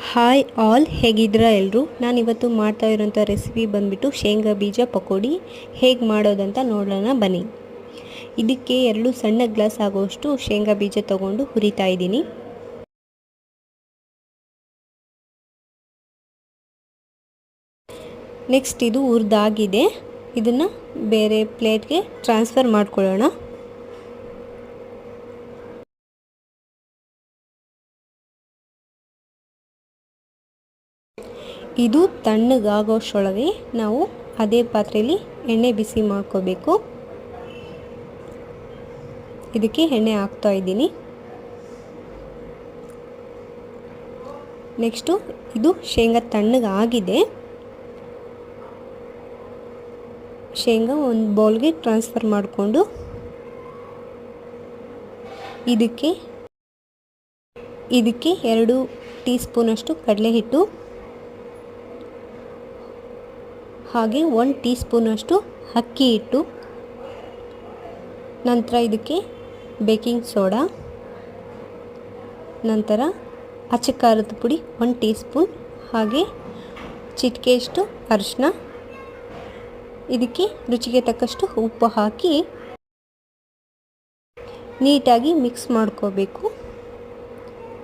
Hi all, ಹೇಗಿದ್ದೀರಾ ಎಲ್ಲರೂ. ನಾನಿವತ್ತು ಮಾಡ್ತಾ ಇರೋಂಥ ರೆಸಿಪಿ ಬಂದುಬಿಟ್ಟು ಶೇಂಗಾ ಬೀಜ ಪಕೋಡಿ. ಹೇಗೆ ಮಾಡೋದಂತ ನೋಡೋಣ ಬನ್ನಿ. ಇದಕ್ಕೆ 2 ಸಣ್ಣ ಗ್ಲಾಸ್ ಆಗುವಷ್ಟು ಶೇಂಗಾ ಬೀಜ ತೊಗೊಂಡು ಹುರಿತಾ ಇದ್ದೀನಿ. ನೆಕ್ಸ್ಟ್ ಇದು ಹುರಿದಾಗಿದೆ. ಇದನ್ನು ಬೇರೆ ಪ್ಲೇಟ್ಗೆ ಟ್ರಾನ್ಸ್ಫರ್ ಮಾಡ್ಕೊಳ್ಳೋಣ. ಇದು ತಣ್ಣಗಾಗೋಷ್ಟರೊಳಗೆ ನಾವು ಅದೇ ಪಾತ್ರೆಯಲ್ಲಿ ಎಣ್ಣೆ ಬಿಸಿ ಮಾಡ್ಕೋಬೇಕು. ಇದಕ್ಕೆ ಎಣ್ಣೆ ಹಾಕ್ತಾ ಇದ್ದೀನಿ. ನೆಕ್ಸ್ಟು ಇದು ಶೇಂಗಾ ತಣ್ಣಗಾಗಿದೆ. ಶೇಂಗಾ ಒಂದು ಬೌಲ್ಗೆ ಟ್ರಾನ್ಸ್ಫರ್ ಮಾಡಿಕೊಂಡು ಇದಕ್ಕೆ 2 ಟೀ ಸ್ಪೂನಷ್ಟು ಕಡಲೆ ಹಿಟ್ಟು, ಹಾಗೆ 1 ಟೀ ಸ್ಪೂನಷ್ಟು ಅಕ್ಕಿ ಹಿಟ್ಟು, ನಂತರ ಇದಕ್ಕೆ ಬೇಕಿಂಗ್ ಸೋಡಾ, ನಂತರ ಅಚ್ಚ ಖಾರದ ಪುಡಿ 1 ಟೀ ಸ್ಪೂನ್, ಹಾಗೆ ಚಿಟಿಕೆಯಷ್ಟು ಅರಿಶಿನ, ಇದಕ್ಕೆ ರುಚಿಗೆ ತಕ್ಕಷ್ಟು ಉಪ್ಪು ಹಾಕಿ ನೀಟಾಗಿ ಮಿಕ್ಸ್ ಮಾಡ್ಕೋಬೇಕು.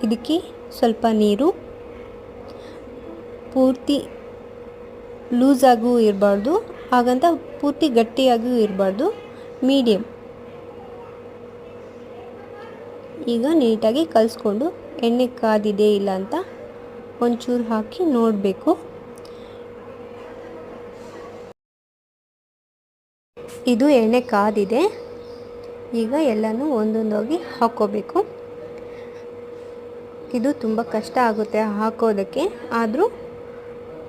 ಇದಕ್ಕೆ ಸ್ವಲ್ಪ ನೀರು, ಪೂರ್ತಿ ಲೂಸಾಗೂ ಇರಬಾರ್ದು, ಹಾಗಂತ ಪೂರ್ತಿ ಗಟ್ಟಿಯಾಗೂ ಇರಬಾರ್ದು, ಮೀಡಿಯಮ್. ಈಗ ನೀಟಾಗಿ ಕಲಿಸ್ಕೊಂಡು ಎಣ್ಣೆ ಕಾದಿದೆ ಇಲ್ಲ ಅಂತ ಒಂಚೂರು ಹಾಕಿ ನೋಡಬೇಕು. ಇದು ಎಣ್ಣೆ ಕಾದಿದೆ. ಈಗ ಎಲ್ಲನೂ ಒಂದೊಂದಾಗಿ ಹಾಕ್ಕೋಬೇಕು. ಇದು ತುಂಬ ಕಷ್ಟ ಆಗುತ್ತೆ ಹಾಕೋದಕ್ಕೆ, ಆದರೂ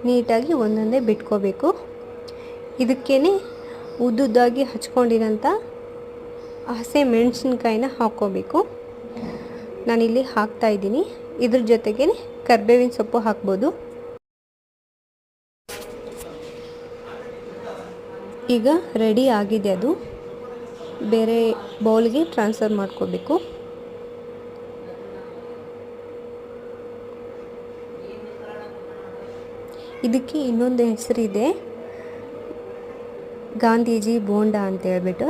ನೀಟಾಗಿ ಒಂದೊಂದೇ ಬಿಟ್ಕೋಬೇಕು. ಇದಕ್ಕೇ ಉದ್ದುದ್ದಾಗಿ ಹಚ್ಕೊಂಡಿರೋಂಥ ಹಸೆ ಮೆಣಸಿನ್ಕಾಯಿನ ಹಾಕ್ಕೋಬೇಕು. ನಾನಿಲ್ಲಿ ಹಾಕ್ತಾಯಿದ್ದೀನಿ. ಇದ್ರ ಜೊತೆಗೆ ಕರಿಬೇವಿನ ಸೊಪ್ಪು ಹಾಕ್ಬೋದು. ಈಗ ರೆಡಿ ಆಗಿದೆ. ಅದು ಬೇರೆ ಬೌಲ್ಗೆ ಟ್ರಾನ್ಸ್ಫರ್ ಮಾಡ್ಕೋಬೇಕು. ಇದಕ್ಕೆ ಇನ್ನೊಂದು ಹೆಸರಿದೆ, ಗಾಂಧೀಜಿ ಬೋಂಡ ಅಂತ ಹೇಳ್ಬಿಟ್ಟು.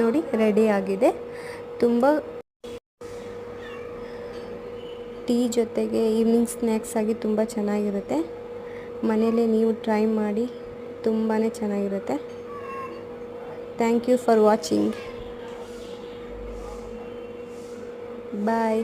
ನೋಡಿ, ರೆಡಿ ಆಗಿದೆ. ತುಂಬ ಟೀ ಜೊತೆಗೆ ಈವ್ನಿಂಗ್ ಸ್ನ್ಯಾಕ್ಸ್ ಆಗಿ ತುಂಬ ಚೆನ್ನಾಗಿರುತ್ತೆ. ಮನೆಯಲ್ಲೇ ನೀವು ಟ್ರೈ ಮಾಡಿ, ತುಂಬಾ ಚೆನ್ನಾಗಿರುತ್ತೆ. Thank you for watching. Bye.